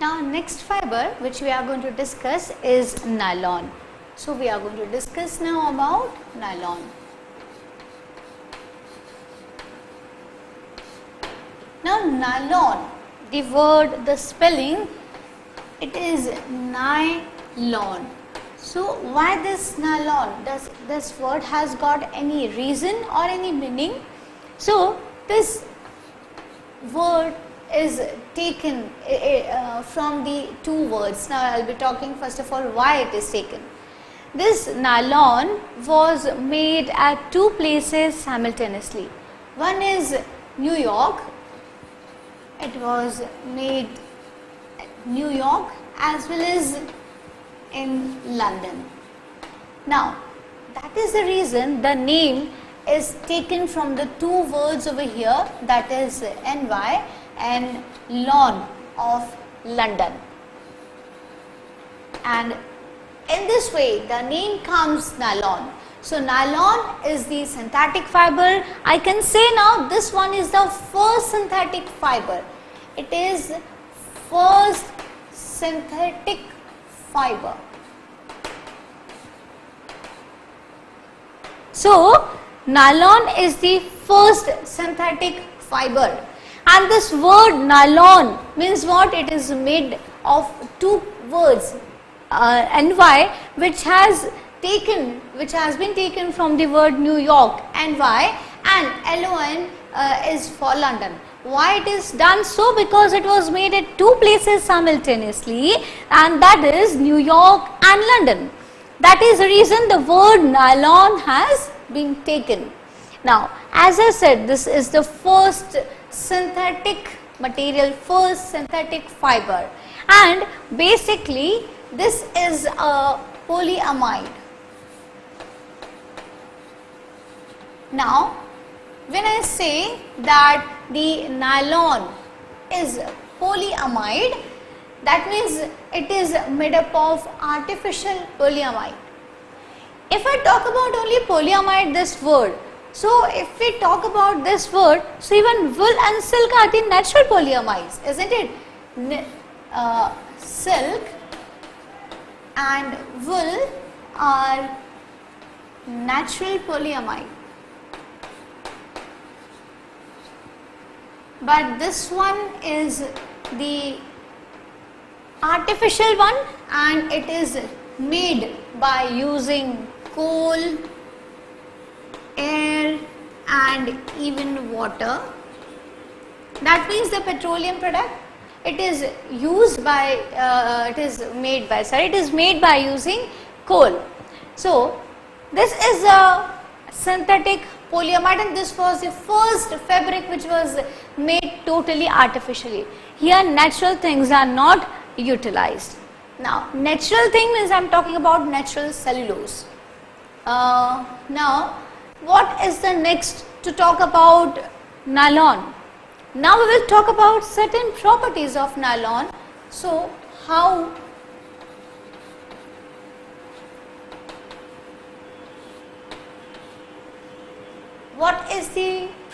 Now next fiber which we are going to discuss is nylon. So we are going to discuss now about nylon. Now nylon, the word, the spelling, it is nylon. So why this nylon? Does this word has got any reason or any meaning? So this word is taken from the two words. Now I will be talking first of all why it is taken. This nylon was made at two places simultaneously. One is New York. It was made at New York as well as in London. Now that is the reason the name is taken from the two words over here, that is NY and lawn of London, and in this way the name comes nylon. So nylon is the synthetic fiber. I can say now this one is the first synthetic fiber. It is first synthetic fiber. So nylon is the first synthetic fiber, and this word nylon means what? It is made of two words, NY, which has been taken from the word New York, NY, and LON is for London. Why it is done so? Because it was made at two places simultaneously, and that is New York and London. That is the reason the word nylon has been taken. Now as I said, this is the first synthetic material, first synthetic fiber, and basically this is a polyamide. Now when I say that the nylon is polyamide, that means it is made up of artificial polyamide. If I talk about only polyamide, this word, so if we talk about this word, so even wool and silk are the natural polyamides, isn't it? Silk and wool are natural polyamide, but this one is the artificial one, and it is made by using coal, air and even water. That means the petroleum product, it is made by using coal. So this is a synthetic polyamide, and this was the first fabric which was made totally artificially. Here natural things are not utilized. Now natural thing means I am talking about natural cellulose. Now what is the next to talk about nylon? Now we will talk about certain properties of nylon. So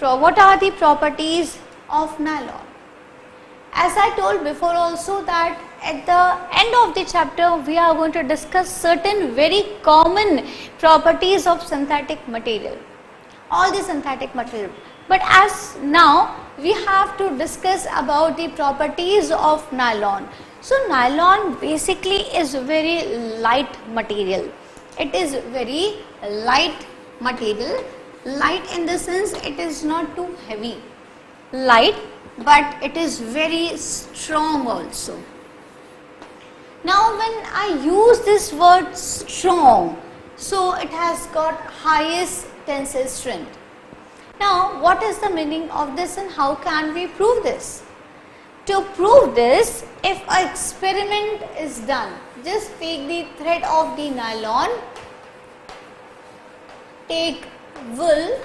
what are the properties of nylon? As I told before also that at the end of the chapter we are going to discuss certain very common properties of synthetic material, all the synthetic material. But as now we have to discuss about the properties of nylon. So nylon basically is very light material. It is very light material. Light in the sense it is not too heavy. Light, but it is very strong also. Now when I use this word strong, so it has got highest tensile strength. Now what is the meaning of this and how can we prove this? To prove this, if an experiment is done, just take the thread of the nylon, take wool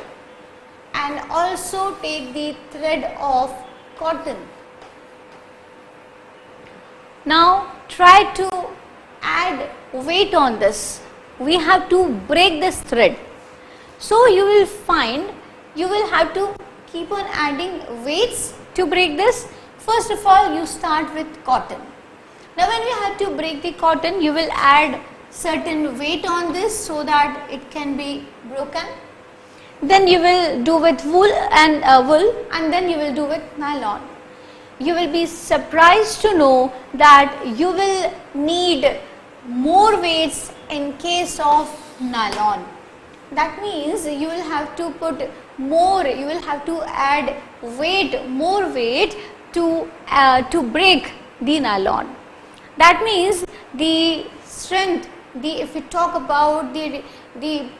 and also take the thread of cotton. Now try to add weight on this. We have to break this thread. So you will find you will have to keep on adding weights to break this. First of all, you start with cotton. Now when we have to break the cotton, you will add certain weight on this so that it can be broken. Then you will do with wool and then you will do with nylon. You will be surprised to know that you will need more weights in case of nylon. That means you will have to put more, you will have to add weight, more weight to break the nylon. That means the strength, if we talk about the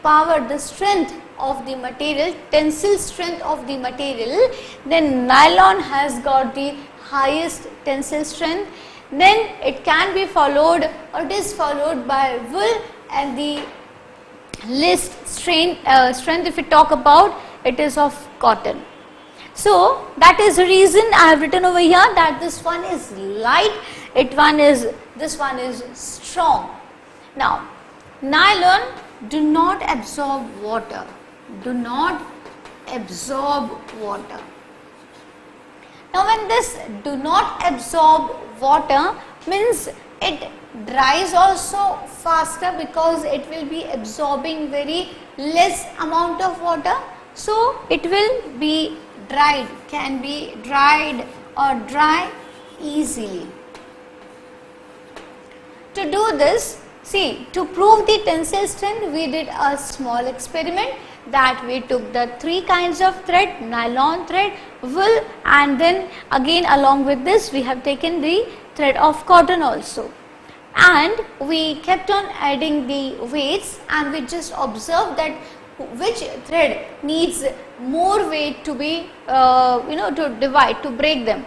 power, the strength of the material, tensile strength of the material, then nylon has got the highest tensile strength. Then it can be followed, or it is followed by wool, and the least strength if we talk about, it is of cotton. So that is the reason I have written over here that this one is light, this one is strong. Now nylon do not absorb water, Now when this do not absorb water means it dries also faster, because it will be absorbing very less amount of water. So it will be dried, can be dried or dry easily. To do this, see, to prove the tensile strength, we did a small experiment that we took the three kinds of thread, nylon thread, wool, and then again along with this we have taken the thread of cotton also. And we kept on adding the weights, and we just observed that which thread needs more weight to be to divide, to break them.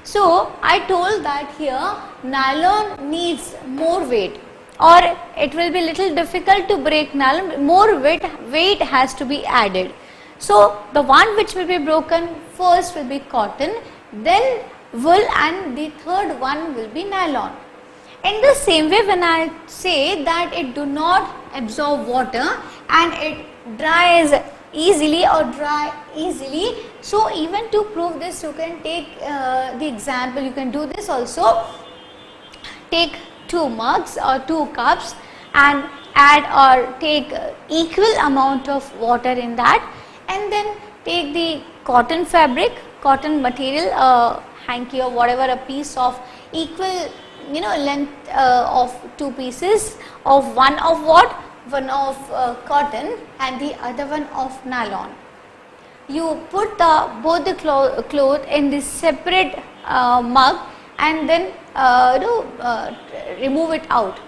So I told that here nylon needs more weight, or it will be little difficult to break nylon, more weight has to be added. So the one which will be broken first will be cotton, then wool, and the third one will be nylon. In the same way, when I say that it do not absorb water and it dries easily or dry easily, so even to prove this you can take the example, you can do this also. Take 2 mugs or 2 cups and add or take equal amount of water in that, and then take the cotton fabric, cotton material, hanky or whatever, a piece of equal length of 2 pieces of one of what? One of cotton and the other one of nylon. You put both the cloth in the separate mug, and then remove it out.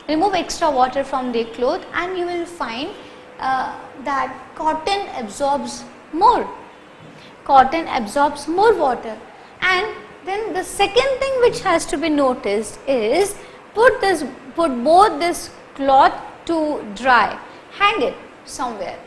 Remove extra water from the cloth, and you will find that cotton absorbs more. Cotton absorbs more water. And then the second thing which has to be noticed is put both this cloth to dry, hang it somewhere.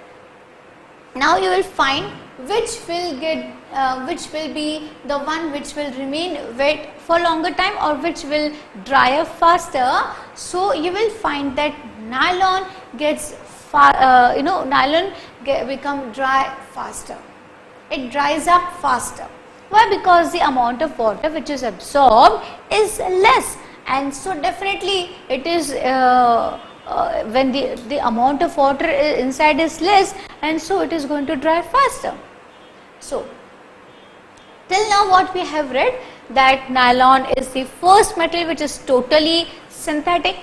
Now you will find which will be the one which will remain wet for longer time, or which will dry up faster. So you will find that nylon gets become dry faster. It dries up faster. Why? Because the amount of water which is absorbed is less, and so definitely it is when the amount of water inside is less, and so it is going to dry faster. So till now what we have read, that nylon is the first material which is totally synthetic.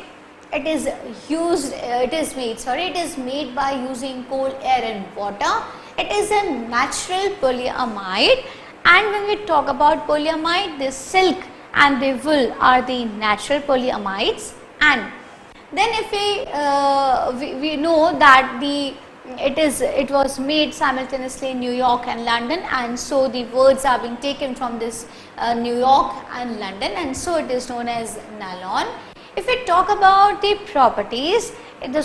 It is made by using coal, air and water. It is a natural polyamide. And when we talk about polyamide, the silk and the wool are the natural polyamides. And then if we know that it was made simultaneously in New York and London, and so the words are being taken from this New York and London, and so it is known as nylon. If we talk about the properties, the